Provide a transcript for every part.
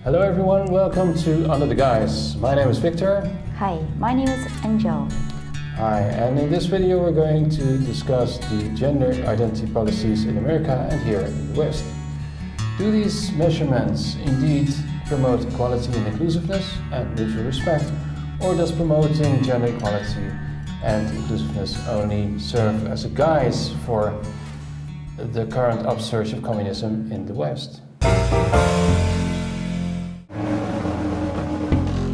Hello everyone, welcome to Under the Guise. My name is Victor. Hi, my name is Angel. Hi, and in this video we're going to discuss the gender identity policies in America and here in the West. Do these measurements indeed promote equality and inclusiveness and mutual respect, or does promoting gender equality and inclusiveness only serve as a guise for the current upsurge of communism in the West?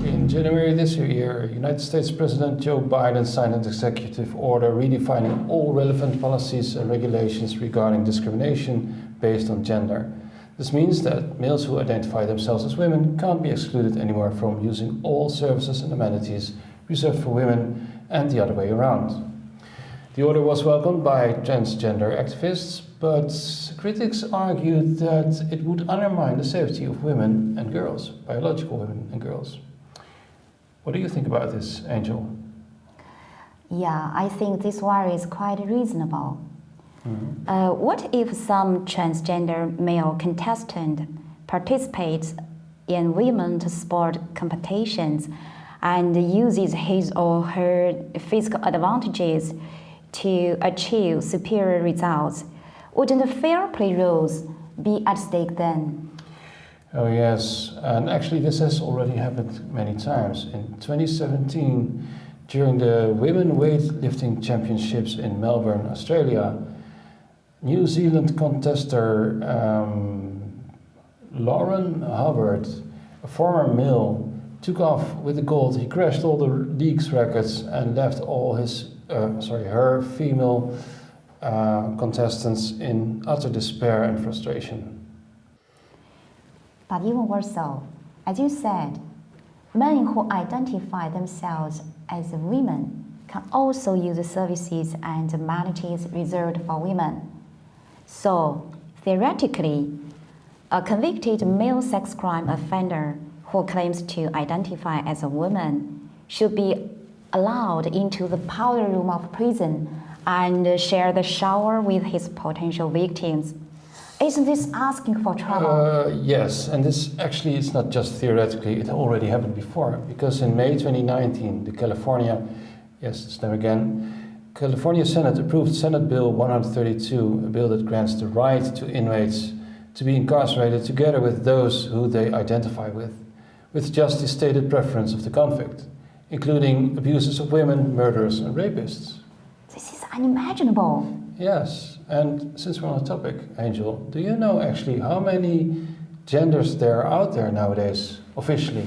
In January this year, United States President Joe Biden signed an executive order redefining all relevant policies and regulations regarding discrimination based on gender. This means that males who identify themselves as women can't be excluded anymore from using all services and amenities reserved for women and the other way around. The order was welcomed by transgender activists, but critics argued that it would undermine the safety of women and girls, biological women and girls. What do you think about this, Angel? Yeah, I think this worry is quite reasonable. What if some transgender male contestant participates in women's sport competitions and uses his or her physical advantages to achieve superior results? Wouldn't the fair play rules be at stake then? Oh yes, and actually this has already happened many times. In 2017, during the Women Weightlifting Championships in Melbourne, Australia, New Zealand contestant Lauren Hubbard, a former male, took off with the gold. He crashed all the league's records and left all her female contestants in utter despair and frustration. But even worse so, as you said, men who identify themselves as women can also use the services and amenities reserved for women. So, theoretically, a convicted male sex crime offender who claims to identify as a woman should be allowed into the powder room of prison and share the shower with his potential victims. Isn't this asking for trouble? Yes, and this actually is not just theoretically, it already happened before, because in May 2019, California Senate approved Senate Bill 132, a bill that grants the right to inmates to be incarcerated together with those who they identify with just the stated preference of the convict, including abuses of women, murderers and rapists. This is unimaginable. Yes, and since we're on the topic, Angel, do you know actually how many genders there are out there nowadays, officially?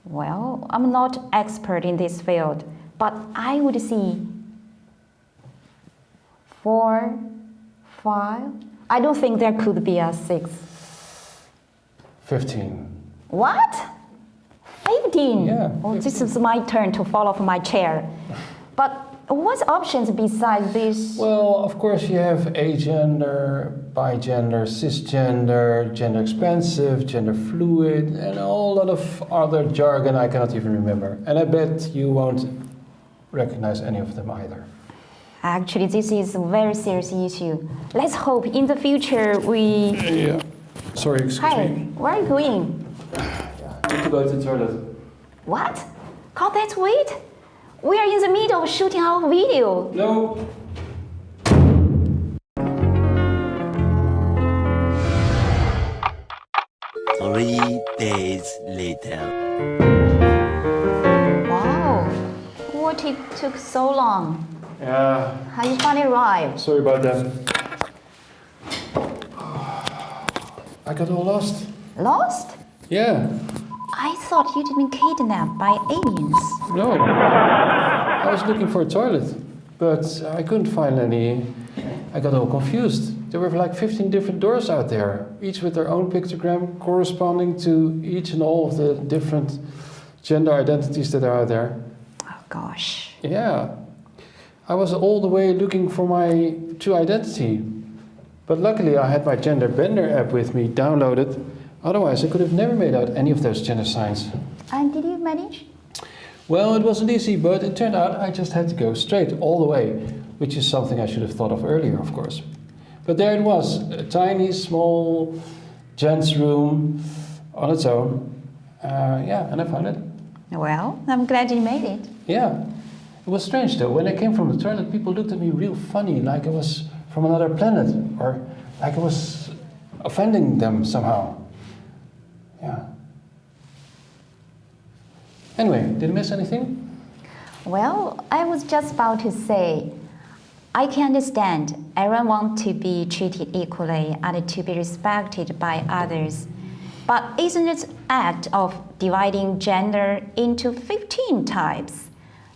Well, I'm not expert in this field, but I would see 4, 5. I don't think there could be a 6. 15. What? 15? Yeah. 15. Oh, this is my turn to fall off my chair. But what options besides this? Well, of course you have agender, bigender, cisgender, gender expansive, gender fluid, and a whole lot of other jargon I cannot even remember. And I bet you won't recognize any of them either. Actually, this is a very serious issue. Let's hope in the future we... Yeah. Sorry, excuse Hi, me. where are you going? I need to go to the toilet. What? Can't that wait? We are in the middle of shooting our video. No. 3 days later. Wow, what it took so long? Yeah. How you finally arrived? Sorry about that. I got all lost. Lost? Yeah. I thought you'd been kidnapped by aliens. No. I was looking for a toilet, but I couldn't find any. I got all confused. There were like 15 different doors out there, each with their own pictogram corresponding to each and all of the different gender identities that are out there. Oh gosh. Yeah. I was all the way looking for my true identity. But luckily I had my Gender Bender app with me downloaded. Otherwise I could have never made out any of those gender signs. And did you manage? Well, it wasn't easy, but it turned out I just had to go straight all the way, which is something I should have thought of earlier, of course. But there it was, a tiny, small gents room, on its own. Yeah, and I found it. Well, I'm glad you made it. Yeah. It was strange though. When I came from the toilet, people looked at me real funny, like I was from another planet, or like I was offending them somehow. Yeah. Anyway, did I miss anything? Well, I was just about to say, I can understand everyone wants to be treated equally and to be respected by others. But isn't it an act of dividing gender into 15 types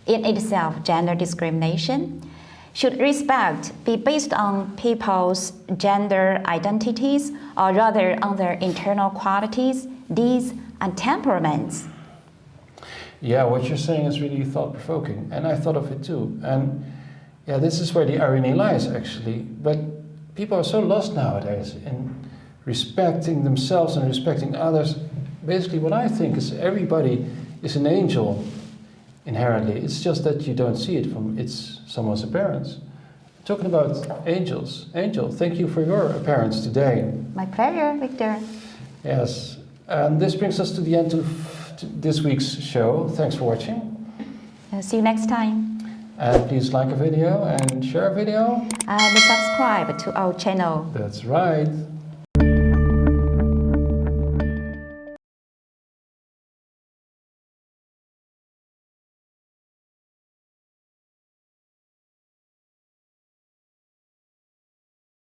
in itself gender discrimination? Should respect be based on people's gender identities or rather on their internal qualities, deeds, and temperaments? Yeah, what you're saying is really thought-provoking, and I thought of it too. And yeah, this is where the irony lies, actually. But people are so lost nowadays in respecting themselves and respecting others. Basically, what I think is everybody is an angel inherently. It's just that you don't see it from someone's appearance. Talking about angels, Angel, thank you for your appearance today. My pleasure, Victor. Yes, and this brings us to the end of this week's show. Thanks for watching. See you next time. And please like a video and share a video. And subscribe to our channel. That's right.